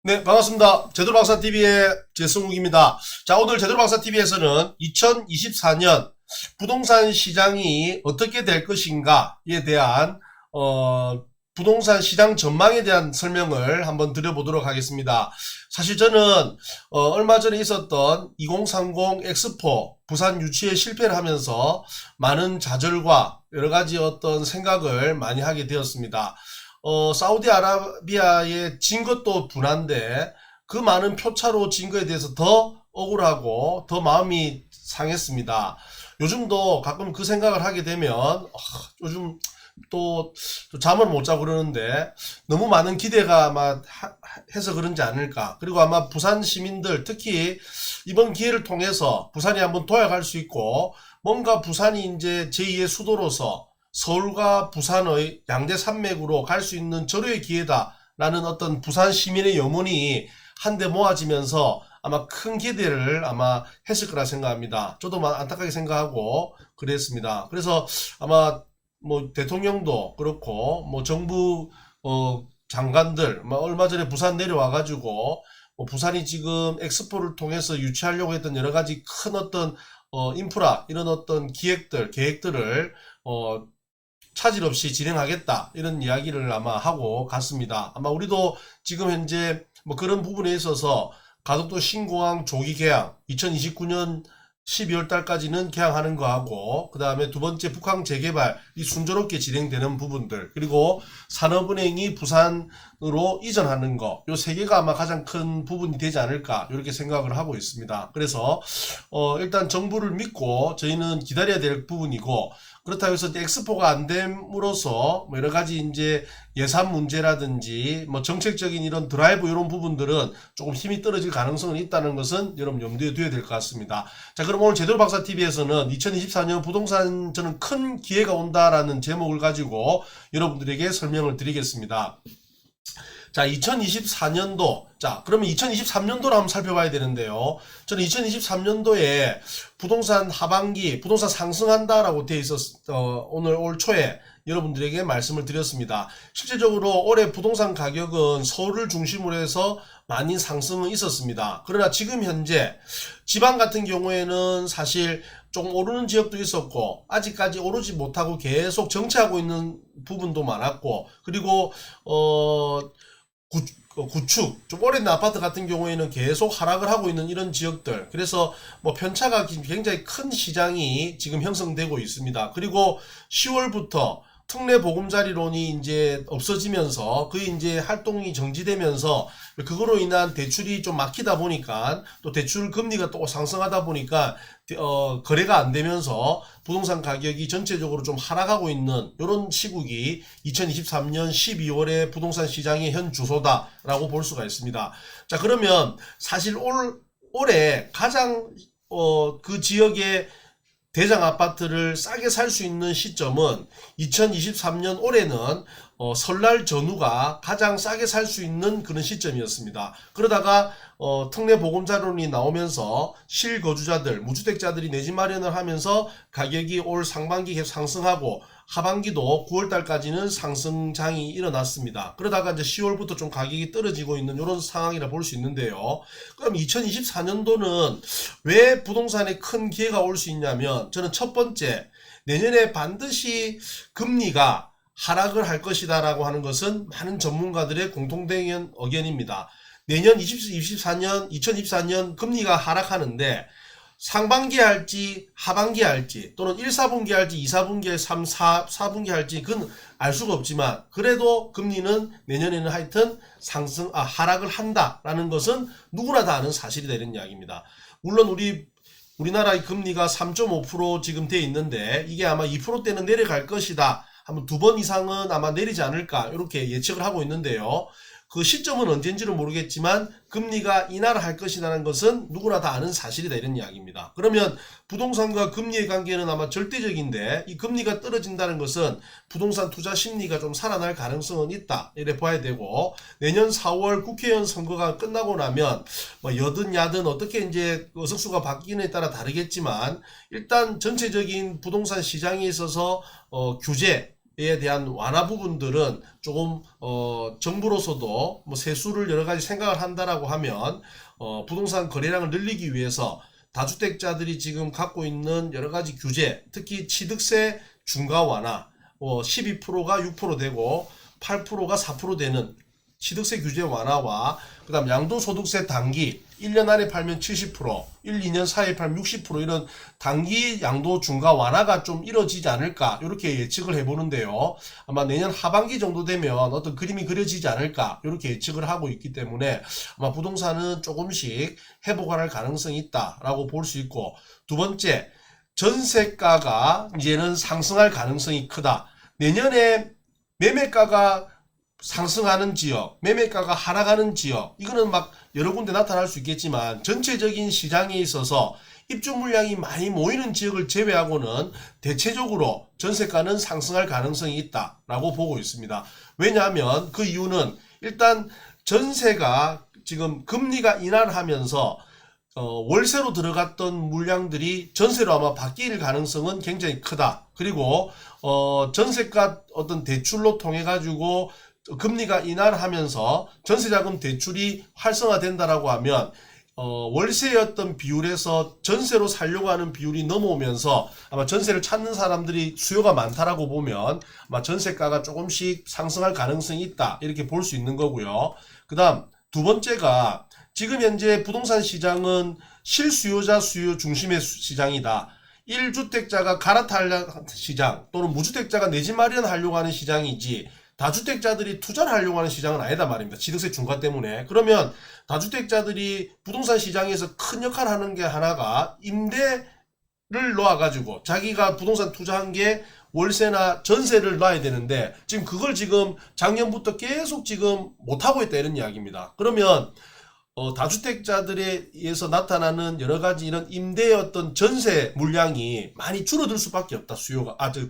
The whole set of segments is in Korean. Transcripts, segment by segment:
네, 반갑습니다. 제대로박사TV의 제승욱입니다. 자, 오늘 제대로박사TV에서는 2024년 부동산 시장이 어떻게 될 것인가에 대한, 부동산 시장 전망에 대한 설명을 한번 드려보도록 하겠습니다. 사실 저는, 얼마 전에 있었던 2030 엑스포 부산 유치에 실패를 하면서 많은 좌절과 여러 가지 어떤 생각을 많이 하게 되었습니다. 사우디아라비아에 진 것도 분한데 그 많은 표차로 진 거에 대해서 더 억울하고 더 마음이 상했습니다. 요즘도 가끔 그 생각을 하게 되면 요즘 또 잠을 못 자고 그러는데 너무 많은 기대가 아마 해서 그런지 않을까. 그리고 아마 부산 시민들 특히 이번 기회를 통해서 부산이 한번 도약할 수 있고 뭔가 부산이 이제 제2의 수도로서 서울과 부산의 양대 산맥으로 갈 수 있는 절호의 기회다라는 어떤 부산 시민의 염원이 한데 모아지면서 아마 큰 기대를 아마 했을 거라 생각합니다. 저도 안타깝게 생각하고 그랬습니다. 그래서 아마 뭐 대통령도 그렇고 뭐 정부 장관들 얼마 전에 부산 내려와 가지고 부산이 지금 엑스포를 통해서 유치하려고 했던 여러 가지 큰 어떤 인프라 이런 어떤 계획들을 차질 없이 진행하겠다 이런 이야기를 아마 하고 갔습니다. 아마 우리도 지금 현재 뭐 그런 부분에 있어서 가덕도 신공항 조기 개항 2029년 12월 달까지는 개항하는 거하고 그 다음에 두 번째 북항 재개발이 순조롭게 진행되는 부분들 그리고 산업은행이 부산으로 이전하는 거 요 세 개가 아마 가장 큰 부분이 되지 않을까 이렇게 생각을 하고 있습니다. 그래서 일단 정부를 믿고 저희는 기다려야 될 부분이고 그렇다고 해서 엑스포가 안 됨으로써 뭐 여러 가지 이제 예산 문제라든지 뭐 정책적인 이런 드라이브 이런 부분들은 조금 힘이 떨어질 가능성은 있다는 것은 여러분 염두에 두어야 될 것 같습니다. 자, 그럼 오늘 제대로박사TV에서는 2024년 부동산 저는 큰 기회가 온다라는 제목을 가지고 여러분들에게 설명을 드리겠습니다. 자, 2024년도. 자, 그러면 2023년도를 한번 살펴봐야 되는데요. 저는 2023년도에 부동산 하반기, 부동산 상승한다라고 되어 오늘 올 초에 여러분들에게 말씀을 드렸습니다. 실제적으로 올해 부동산 가격은 서울을 중심으로 해서 많이 상승은 있었습니다. 그러나 지금 현재 지방 같은 경우에는 사실 조금 오르는 지역도 있었고 아직까지 오르지 못하고 계속 정체하고 있는 부분도 많았고 그리고 구축, 좀 오래된 아파트 같은 경우에는 계속 하락을 하고 있는 이런 지역들. 그래서 뭐 편차가 굉장히 큰 시장이 지금 형성되고 있습니다. 그리고 10월부터 특례 보금자리론이 이제 없어지면서 그 이제 활동이 정지되면서 그거로 인한 대출이 좀 막히다 보니까 또 대출 금리가 또 상승하다 보니까 거래가 안 되면서 부동산 가격이 전체적으로 좀 하락하고 있는 이런 시국이 2023년 12월의 부동산 시장의 현 주소다라고 볼 수가 있습니다. 자, 그러면 사실 올해 가장 그 지역의 대장 아파트를 싸게 살 수 있는 시점은 2023년 올해는 설날 전후가 가장 싸게 살 수 있는 그런 시점이었습니다. 그러다가 특례 보금자론이 나오면서 실거주자들, 무주택자들이 내 집 마련을 하면서 가격이 올 상반기 계속 상승하고 하반기도 9월달까지는 상승장이 일어났습니다. 그러다가 이제 10월부터 좀 가격이 떨어지고 있는 이런 상황이라 볼 수 있는데요. 그럼 2024년도는 왜 부동산에 큰 기회가 올 수 있냐면 저는 첫 번째 내년에 반드시 금리가 하락을 할 것이다 라고 하는 것은 많은 전문가들의 공통된 의견입니다. 내년 2024년 금리가 하락하는데 상반기에 할지 하반기에 할지 또는 1, 4분기에 할지 2, 4분기에 3, 4분기에 할지 그건 알 수가 없지만 그래도 금리는 내년에는 하여튼 하락을 한다라는 것은 누구나 다 아는 사실이 되는 이야기입니다. 물론 우리나라의 금리가 3.5% 지금 돼 있는데 이게 아마 2%대는 내려갈 것이다. 한번 2번 이상은 아마 내리지 않을까 이렇게 예측을 하고 있는데요. 그 시점은 언제인지는 모르겠지만 금리가 인하를 할 것이라는 것은 누구나 다 아는 사실이다 이런 이야기입니다. 그러면 부동산과 금리의 관계는 아마 절대적인데 이 금리가 떨어진다는 것은 부동산 투자 심리가 좀 살아날 가능성은 있다 이래 봐야 되고 내년 4월 국회의원 선거가 끝나고 나면 뭐 여든 야든 어떻게 이제 의석수가 바뀌느냐에 따라 다르겠지만 일단 전체적인 부동산 시장에 있어서 규제 대한 완화 부분들은 조금 정부로서도 뭐 세수를 여러 가지 생각을 한다라고 하면 부동산 거래량을 늘리기 위해서 다주택자들이 지금 갖고 있는 여러 가지 규제, 특히 취득세 중과 완화, 12%가 6% 되고 8%가 4% 되는 취득세 규제 완화와 그 다음 양도소득세 단기 1년 안에 팔면 70%, 1, 2년 사이에 팔면 60% 이런 단기 양도 중과 완화가 좀 이뤄지지 않을까 이렇게 예측을 해보는데요. 아마 내년 하반기 정도 되면 어떤 그림이 그려지지 않을까 이렇게 예측을 하고 있기 때문에 아마 부동산은 조금씩 회복할 가능성이 있다라고 볼 수 있고, 두 번째, 전세가가 이제는 상승할 가능성이 크다. 내년에 매매가가 상승하는 지역, 매매가가 하락하는 지역, 이거는 막 여러 군데 나타날 수 있겠지만 전체적인 시장에 있어서 입주 물량이 많이 모이는 지역을 제외하고는 대체적으로 전세가는 상승할 가능성이 있다라고 보고 있습니다. 왜냐하면 그 이유는 일단 전세가 지금 금리가 인하하면서 월세로 들어갔던 물량들이 전세로 아마 바뀔 가능성은 굉장히 크다. 그리고 전세가 어떤 대출로 통해 가지고 금리가 인하하면서 전세자금 대출이 활성화된다라고 하면 월세의 어떤 비율에서 전세로 살려고 하는 비율이 넘어오면서 아마 전세를 찾는 사람들이 수요가 많다라고 보면 아마 전세가가 조금씩 상승할 가능성이 있다 이렇게 볼 수 있는 거고요. 그 다음 두 번째가 지금 현재 부동산 시장은 실수요자 수요 중심의 시장이다. 1주택자가 갈아탈 시장 또는 무주택자가 내 집 마련하려고 하는 시장이지 다주택자들이 투자를 하려고 하는 시장은 아니다 말입니다. 취득세 중과 때문에. 그러면 다주택자들이 부동산 시장에서 큰 역할을 하는 게 하나가 임대를 놓아가지고 자기가 부동산 투자한 게 월세나 전세를 놔야 되는데 지금 그걸 지금 작년부터 계속 지금 못하고 있다 이런 이야기입니다. 그러면 다주택자들에 의해서 나타나는 여러 가지 이런 임대의 어떤 전세 물량이 많이 줄어들 수밖에 없다.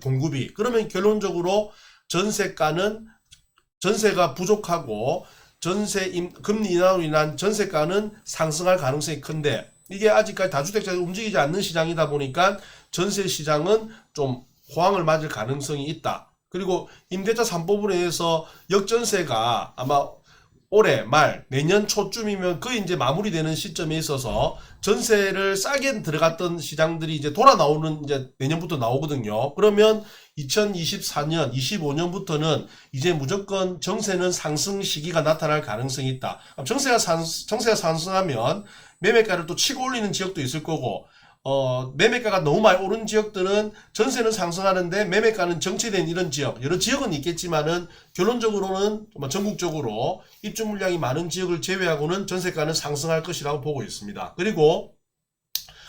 공급이. 그러면 결론적으로 전세가 부족하고 금리 인하로 인한 전세가는 상승할 가능성이 큰데 이게 아직까지 다주택자가 움직이지 않는 시장이다 보니까 전세 시장은 좀 호황을 맞을 가능성이 있다. 그리고 임대차 3법으로 인해서 역전세가 아마 올해 말 내년 초쯤이면 거의 이제 마무리되는 시점에 있어서 전세를 싸게 들어갔던 시장들이 이제 돌아 나오는 이제 내년부터 나오거든요. 그러면 2024년, 25년부터는 이제 무조건 정세는 상승 시기가 나타날 가능성이 있다. 정세가 상승하면 매매가를 또 치고 올리는 지역도 있을 거고, 매매가가 너무 많이 오른 지역들은 전세는 상승하는데 매매가는 정체된 이런 지역, 여러 지역은 있겠지만은 결론적으로는 전국적으로 입주 물량이 많은 지역을 제외하고는 전세가는 상승할 것이라고 보고 있습니다. 그리고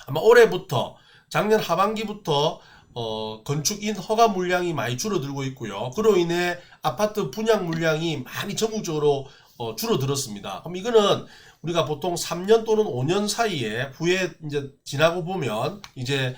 아마 올해부터 작년 하반기부터 건축인 허가 물량이 많이 줄어들고 있고요. 그로 인해 아파트 분양 물량이 많이 전국적으로 줄어들었습니다. 그럼 이거는 우리가 보통 3년 또는 5년 사이에 후에 이제 지나고 보면 이제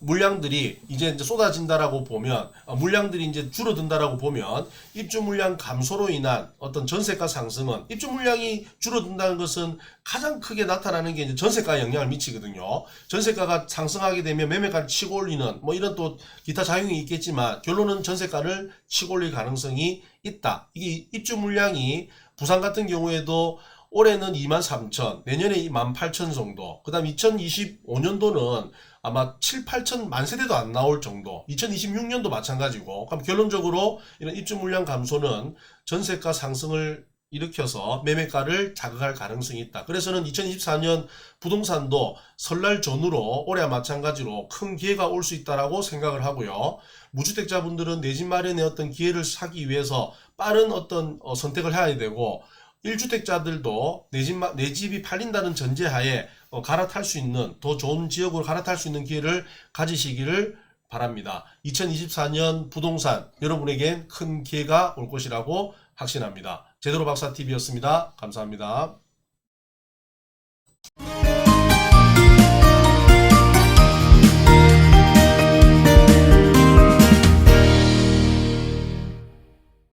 물량들이 이제 쏟아진다라고 보면 물량들이 이제 줄어든다라고 보면 입주 물량 감소로 인한 어떤 전세가 상승은 입주 물량이 줄어든다는 것은 가장 크게 나타나는 게 이제 전세가에 영향을 미치거든요. 전세가가 상승하게 되면 매매가를 치고 올리는 뭐 이런 또 기타 작용이 있겠지만 결론은 전세가를 치고 올릴 가능성이 있다. 이게 입주 물량이 부산 같은 경우에도 올해는 23,000, 내년에 18,000 정도, 그 다음 2025년도는 아마 7, 8천 만 세대도 안 나올 정도, 2026년도 마찬가지고, 그럼 결론적으로 이런 입주 물량 감소는 전세가 상승을 일으켜서 매매가를 자극할 가능성이 있다. 그래서는 2024년 부동산도 설날 전후로 올해와 마찬가지로 큰 기회가 올 수 있다라고 생각을 하고요. 무주택자분들은 내 집 마련의 어떤 기회를 사기 위해서 빠른 어떤 선택을 해야 되고, 1주택자들도 내 집이 팔린다는 전제하에 갈아탈 수 있는 더 좋은 지역으로 갈아탈 수 있는 기회를 가지시기를 바랍니다. 2024년 부동산 여러분에겐 큰 기회가 올 것이라고 확신합니다. 제대로 박사TV였습니다. 감사합니다.